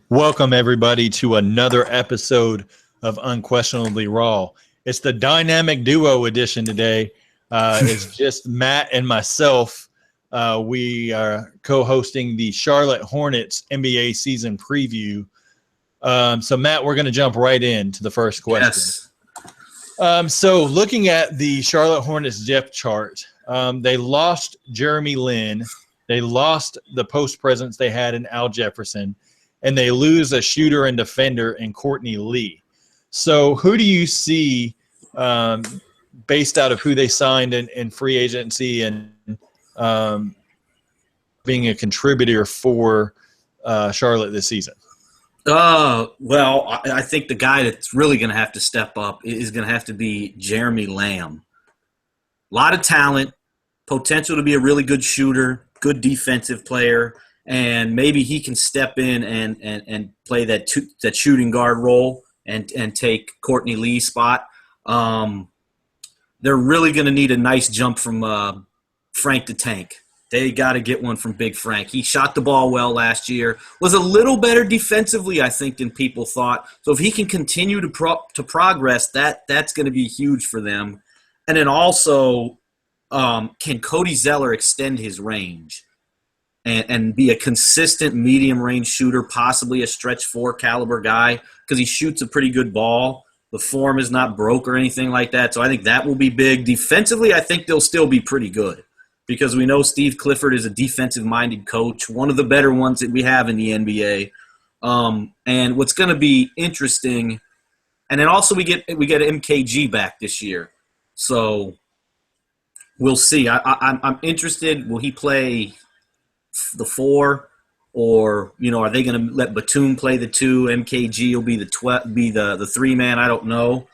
Welcome, everybody, to another episode of Unquestionably Raw. It's the dynamic duo edition today. It's just Matt and myself. We are co-hosting the Charlotte Hornets NBA season preview. So, Matt, we're going to jump right into the first question. Yes. So, looking at the Charlotte Hornets depth chart, they lost Jeremy Lin. They lost the post presence they had in Al Jefferson. And they lose a shooter and defender in Courtney Lee. So who do you see based out of who they signed in free agency and being a contributor for Charlotte this season? Well, I think the guy that's really going to have to step up is going to have to be Jeremy Lamb. A lot of talent, potential to be a really good shooter, good defensive player. And maybe he can step in and play that shooting guard role and take Courtney Lee's spot. They're really going to need a nice jump from Frank the Tank. They got to get one from Big Frank. He shot the ball well last year, was a little better defensively, I think, than people thought. So if he can continue to progress, that's going to be huge for them. And then also, can Cody Zeller extend his range? And be a consistent medium-range shooter, possibly a stretch 4 caliber guy, because he shoots a pretty good ball. The form is not broke or anything like that, so I think that will be big. Defensively, I think they'll still be pretty good because we know Steve Clifford is a defensive-minded coach, one of the better ones that we have in the NBA. And what's going to be interesting, and then also we get MKG back this year, so we'll see. I'm interested. Will he play the 4, or are they going to let Batum play the 2? MKG will be the 3-man. I don't know,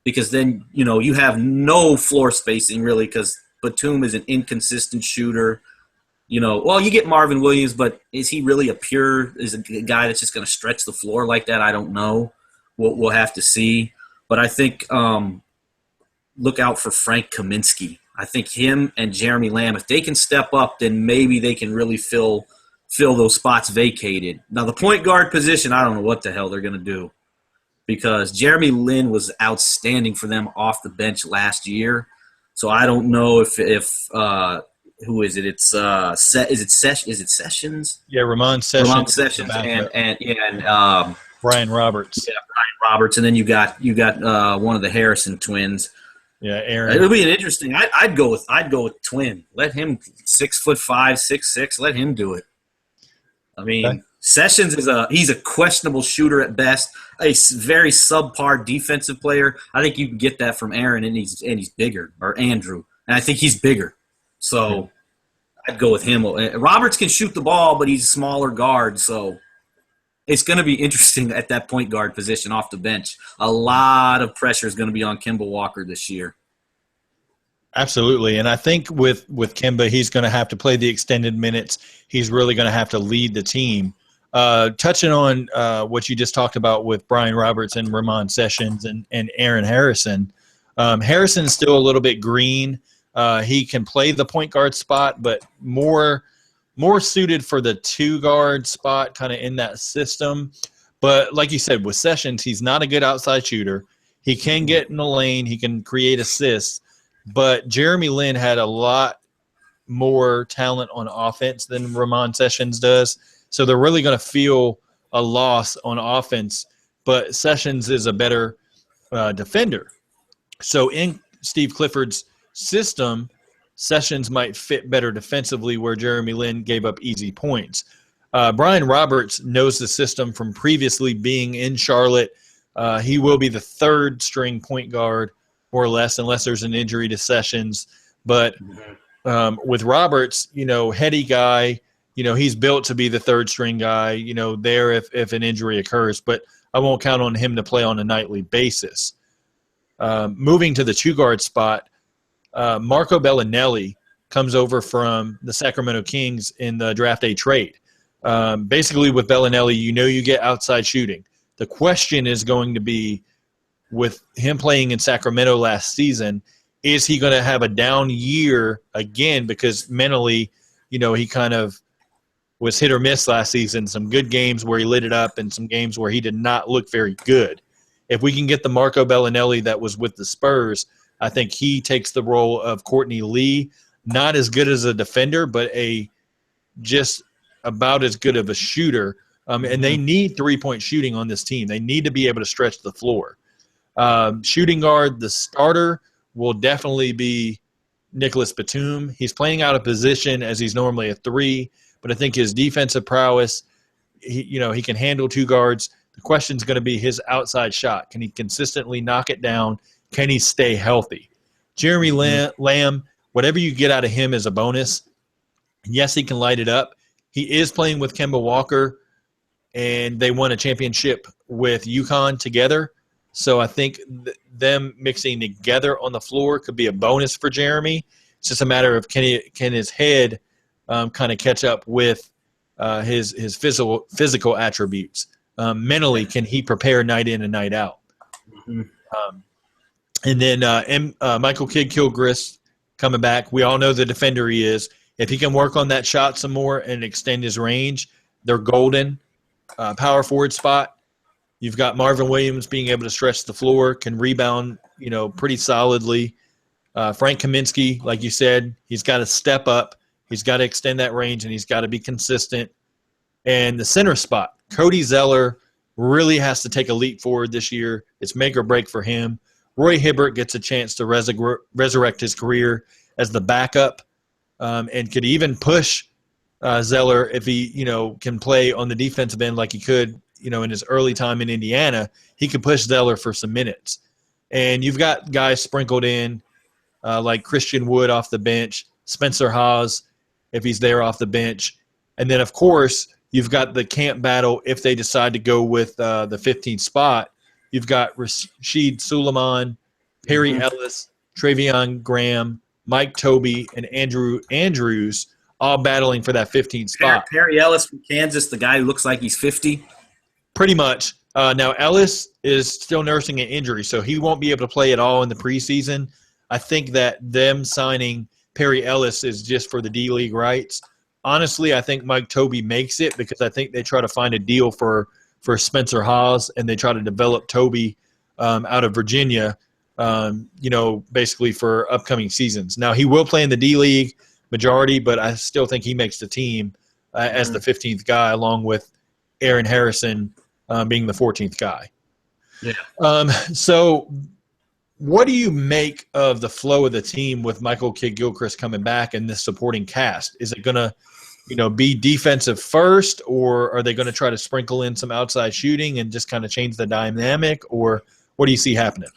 because then you have no floor spacing really, because Batum is an inconsistent shooter. Well, you get Marvin Williams, but is he really is a guy that's just going to stretch the floor like that? I don't know. We'll have to see. But I think look out for Frank Kaminsky. I think him and Jeremy Lamb, if they can step up, then maybe they can really fill those spots vacated. Now, the point guard position, I don't know what the hell they're going to do, because Jeremy Lin was outstanding for them off the bench last year. So I don't know if who is it? It's is it Sessions? Yeah, Ramon Sessions. Ramon Sessions and Brian Roberts. Yeah, Brian Roberts, and then you got one of the Harrison twins. Yeah, Aaron. It'll be an interesting. I'd go with twin. Let him 6'5", 6'6". Let him do it. I mean, okay. Sessions he's a questionable shooter at best. A very subpar defensive player. I think you can get that from Aaron, and he's bigger, or Andrew, and I think he's bigger. So I'd go with him. Roberts can shoot the ball, but he's a smaller guard, so it's going to be interesting at that point guard position off the bench. A lot of pressure is going to be on Kemba Walker this year. Absolutely. And I think with Kemba, he's going to have to play the extended minutes. He's really going to have to lead the team. Touching on what you just talked about with Brian Roberts and Ramon Sessions and Aaron Harrison, Harrison's still a little bit green. He can play the point guard spot, but more suited for the 2-guard spot kind of in that system. But like you said, with Sessions, he's not a good outside shooter. He can get in the lane. He can create assists. But Jeremy Lin had a lot more talent on offense than Ramon Sessions does. So they're really going to feel a loss on offense. But Sessions is a better defender. So in Steve Clifford's system, Sessions might fit better defensively where Jeremy Lin gave up easy points. Brian Roberts knows the system from previously being in Charlotte. He will be the 3rd-string point guard, more or less, unless there's an injury to Sessions. But with Roberts, heady guy, he's built to be the 3rd-string guy, there if an injury occurs. But I won't count on him to play on a nightly basis. Moving to the 2-guard spot, Marco Bellinelli comes over from the Sacramento Kings in the draft day trade. Basically, with Bellinelli, you get outside shooting. The question is going to be, with him playing in Sacramento last season, is he going to have a down year again? Because mentally, he kind of was hit or miss last season. Some good games where he lit it up and some games where he did not look very good. If we can get the Marco Bellinelli that was with the Spurs, I think he takes the role of Courtney Lee. Not as good as a defender, but just about as good of a shooter. And they need three-point shooting on this team. They need to be able to stretch the floor. Shooting guard, the starter will definitely be Nicholas Batum. He's playing out of position as he's normally a three, but I think his defensive prowess, he can handle two guards. The question is going to be his outside shot. Can he consistently knock it down? Can he stay healthy? Jeremy Lamb, whatever you get out of him is a bonus. Yes, he can light it up. He is playing with Kemba Walker, and they won a championship with UConn together. So I think them mixing together on the floor could be a bonus for Jeremy. It's just a matter of can his head kind of catch up with his physical attributes. Mentally, can he prepare night in and night out? And then Michael Kidd-Gilchrist coming back. We all know the defender he is. If he can work on that shot some more and extend his range, they're golden. Power forward spot. You've got Marvin Williams being able to stretch the floor, can rebound, pretty solidly. Frank Kaminsky, like you said, he's got to step up. He's got to extend that range, and he's got to be consistent. And the center spot, Cody Zeller really has to take a leap forward this year. It's make or break for him. Roy Hibbert gets a chance to resurrect his career as the backup and could even push Zeller if he, can play on the defensive end like he could, in his early time in Indiana. He could push Zeller for some minutes. And you've got guys sprinkled in like Christian Wood off the bench, Spencer Haas if he's there off the bench. And then, of course, you've got the camp battle if they decide to go with the 15th spot. You've got Rashid Suleiman, Perry Ellis, Travion Graham, Mike Tobey, and Andrew Andrews all battling for that 15th spot. Perry Ellis from Kansas, the guy who looks like he's 50. Pretty much. Now, Ellis is still nursing an injury, so he won't be able to play at all in the preseason. I think that them signing Perry Ellis is just for the D-League rights. Honestly, I think Mike Tobey makes it because I think they try to find a deal for Spencer Haas, and they try to develop Tobey out of Virginia, basically for upcoming seasons. Now, he will play in the D-League majority, but I still think he makes the team as the 15th guy, along with Aaron Harrison being the 14th guy. Yeah. So what do you make of the flow of the team with Michael Kidd-Gilchrist coming back and this supporting cast? Is it going to be defensive first, or are they going to try to sprinkle in some outside shooting and just kind of change the dynamic, or what do you see happening?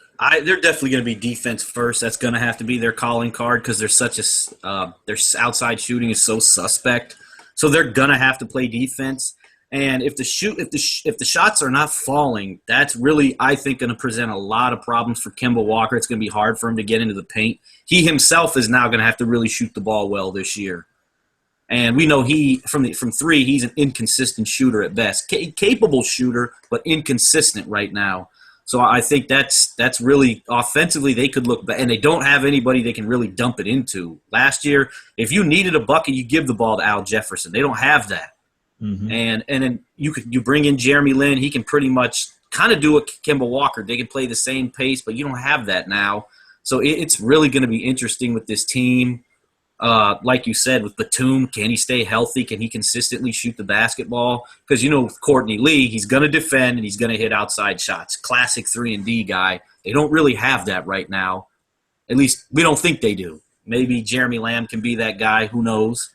They're definitely going to be defense first. That's going to have to be their calling card because their outside shooting is so suspect. So they're going to have to play defense. And if the shots are not falling, that's really, I think, going to present a lot of problems for Kemba Walker. It's going to be hard for him to get into the paint. He himself is now going to have to really shoot the ball well this year. And we know from three, he's an inconsistent shooter at best. Capable shooter, but inconsistent right now. So I think that's really offensively they could look – and they don't have anybody they can really dump it into. Last year, if you needed a bucket, you give the ball to Al Jefferson. They don't have that. Mm-hmm. And then you bring in Jeremy Lin. He can pretty much kind of do a Kemba Walker. They can play the same pace, but you don't have that now. So it's really going to be interesting with this team. Like you said, with Batum, can he stay healthy? Can he consistently shoot the basketball? Because, with Courtney Lee, he's going to defend and he's going to hit outside shots. Classic 3-and-D guy. They don't really have that right now. At least we don't think they do. Maybe Jeremy Lamb can be that guy. Who knows?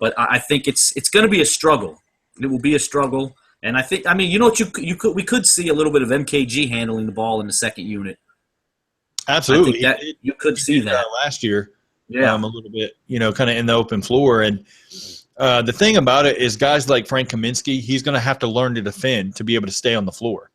But I think it's going to be a struggle. It will be a struggle. And I think, what we could see a little bit of MKG handling the ball in the second unit. Absolutely. You could see that last year. Yeah, a little bit, kind of in the open floor. And the thing about it is guys like Frank Kaminsky, he's going to have to learn to defend to be able to stay on the floor.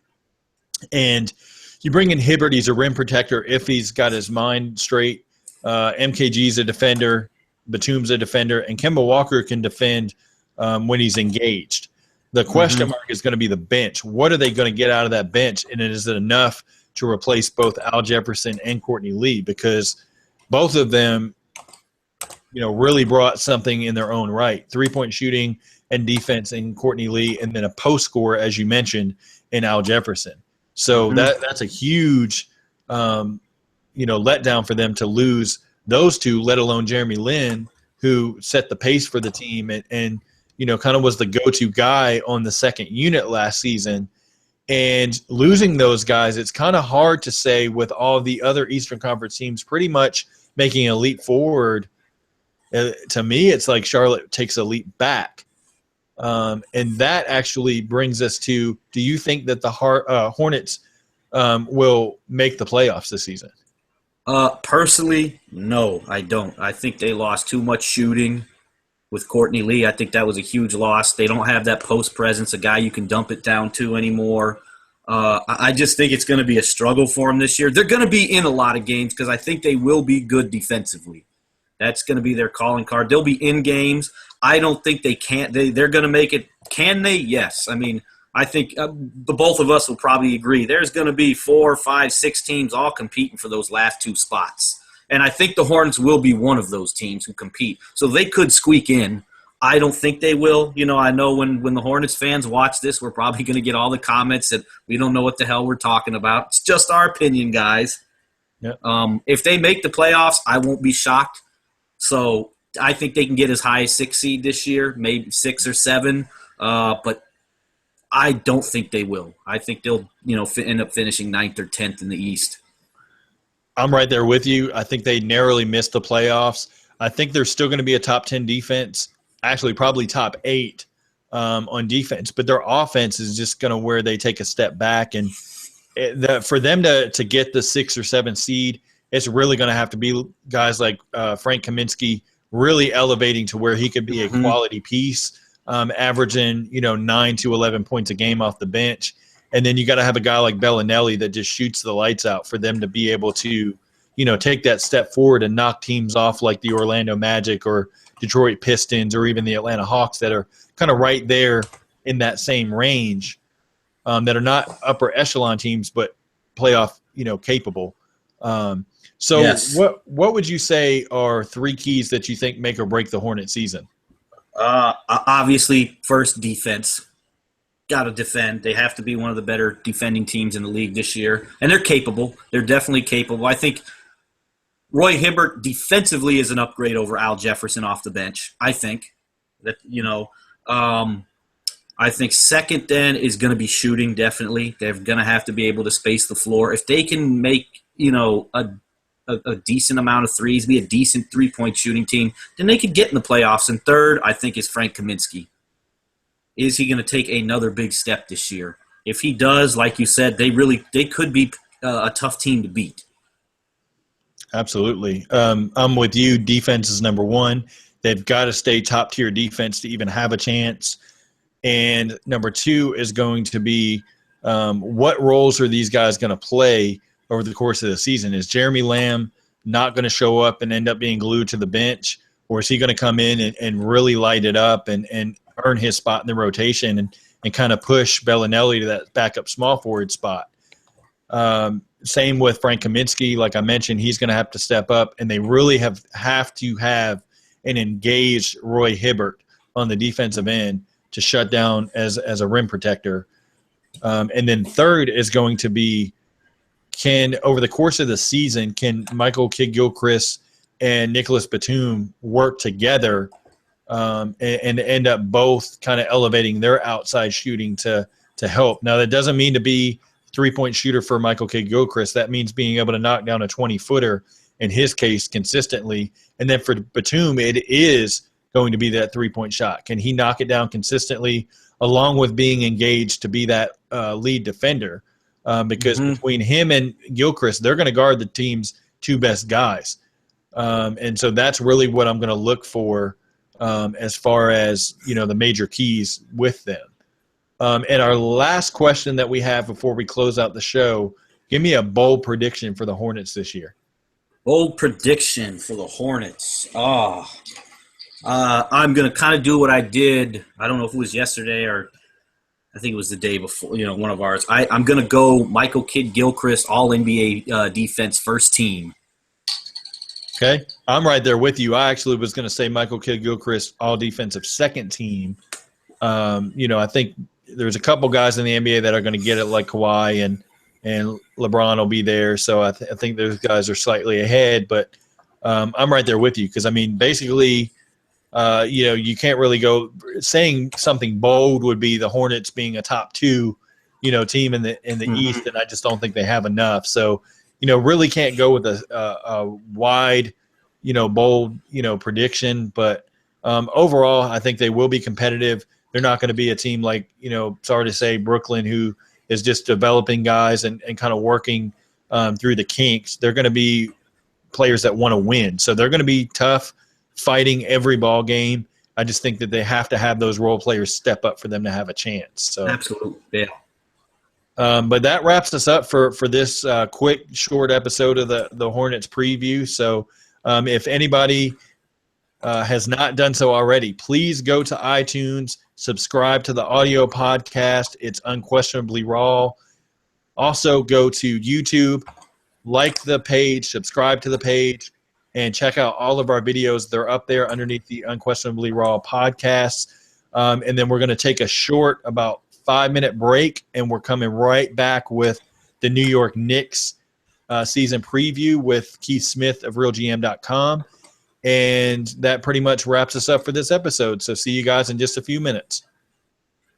And you bring in Hibbert, he's a rim protector if he's got his mind straight. MKG's a defender. Batum's a defender. And Kemba Walker can defend when he's engaged. The question mark is going to be the bench. What are they going to get out of that bench? And is it enough to replace both Al Jefferson and Courtney Lee? Because both of them really brought something in their own right. 3-point shooting and defense in Courtney Lee, and then a post scorer, as you mentioned, in Al Jefferson. So that's a huge, letdown for them to lose those two, let alone Jeremy Lin, who set the pace for the team and kind of was the go-to guy on the second unit last season. And losing those guys, it's kind of hard to say with all the other Eastern Conference teams pretty much making a leap forward. To me, it's like Charlotte takes a leap back. And that actually brings us to, do you think that the Hornets will make the playoffs this season? Personally, no, I don't. I think they lost too much shooting with Courtney Lee. I think that was a huge loss. They don't have that post presence, a guy you can dump it down to anymore. I just think it's going to be a struggle for them this year. They're going to be in a lot of games because I think they will be good defensively. That's going to be their calling card. They'll be in games. I don't think they can't. They're going to make it. Can they? Yes. I mean, I think the both of us will probably agree. There's going to be 4, 5, 6 teams all competing for those last 2 spots. And I think the Hornets will be one of those teams who compete. So they could squeak in. I don't think they will. I know when the Hornets fans watch this, we're probably going to get all the comments that we don't know what the hell we're talking about. It's just our opinion, guys. Yep. If they make the playoffs, I won't be shocked. So I think they can get as high as 6 seed this year, maybe 6 or 7. But I don't think they will. I think they'll, end up finishing 9th or 10th in the East. I'm right there with you. I think they narrowly missed the playoffs. I think they're still going to be a top 10 defense, actually probably top 8 on defense. But their offense is just going to where they take a step back. And for them to get the 6 or 7 seed, it's really going to have to be guys like Frank Kaminsky really elevating to where he could be a quality piece, averaging 9 to 11 points a game off the bench. And then you got to have a guy like Bellinelli that just shoots the lights out for them to be able to, take that step forward and knock teams off like the Orlando Magic or Detroit Pistons or even the Atlanta Hawks that are kind of right there in that same range, that are not upper echelon teams but playoff, capable. So yes. What would you say are 3 keys that you think make or break the Hornet season? Obviously, first, defense. Got to defend. They have to be one of the better defending teams in the league this year. And they're capable. They're definitely capable. I think Roy Hibbert defensively is an upgrade over Al Jefferson off the bench. I think that, I think second then is going to be shooting, definitely. They're going to have to be able to space the floor. If they can make, a decent amount of threes, be a decent 3-point shooting team, then they could get in the playoffs. And third, I think, is Frank Kaminsky. Is he going to take another big step this year? If he does, like you said, they could be a tough team to beat. Absolutely. I'm with you. Defense is number 1. They've got to stay top-tier defense to even have a chance. And number 2 is going to be what roles are these guys going to play over the course of the season? Is Jeremy Lamb not going to show up and end up being glued to the bench, or is he going to come in and really light it up and earn his spot in the rotation and kind of push Bellinelli to that backup small forward spot? Same with Frank Kaminsky. Like I mentioned, he's going to have to step up, and they really have to have an engaged Roy Hibbert on the defensive end to shut down as a rim protector. And then third is going to be, over the course of the season, can Michael Kidd-Gilchrist and Nicholas Batum work together and end up both kind of elevating their outside shooting to help? Now, that doesn't mean to be 3-point shooter for Michael Kidd-Gilchrist. That means being able to knock down a 20-footer, in his case, consistently. And then for Batum, it is going to be that 3-point shot. Can he knock it down consistently, along with being engaged to be that lead defender? Because between him and Gilchrist, they're going to guard the team's 2 best guys. And so that's really what I'm going to look for as far as, the major keys with them. And our last question that we have before we close out the show, give me a bold prediction for the Hornets this year. Bold prediction for the Hornets. I'm going to kind of do what I did. I don't know if it was yesterday or I think it was the day before, one of ours. I'm going to go Michael Kidd-Gilchrist, all-NBA defense, first team. Okay. I'm right there with you. I actually was going to say Michael Kidd-Gilchrist, all defensive second team. I think there's a couple guys in the NBA that are going to get it, like Kawhi and LeBron will be there. So I think those guys are slightly ahead, but I'm right there with you because, I mean, basically, you can't really go saying something bold would be the Hornets being a top 2, team in the East, and I just don't think they have enough. So, really can't go with a wide, bold, prediction. But overall, I think they will be competitive. They're not going to be a team like, sorry to say, Brooklyn, who is just developing guys and kind of working through the kinks. They're going to be players that want to win. So they're going to be tough, fighting every ball game. I just think that they have to have those role players step up for them to have a chance. So absolutely, yeah. But that wraps us up for this quick, short episode of the Hornets preview. So if anybody has not done so already, please go to iTunes, subscribe to the audio podcast. It's Unquestionably Raw. Also go to YouTube, like the page, subscribe to the page, and check out all of our videos. They're up there underneath the Unquestionably Raw podcast. And then we're going to take a short, about 5-minute break, and we're coming right back with the New York Knicks season preview with Keith Smith of RealGM.com. And that pretty much wraps us up for this episode. So see you guys in just a few minutes.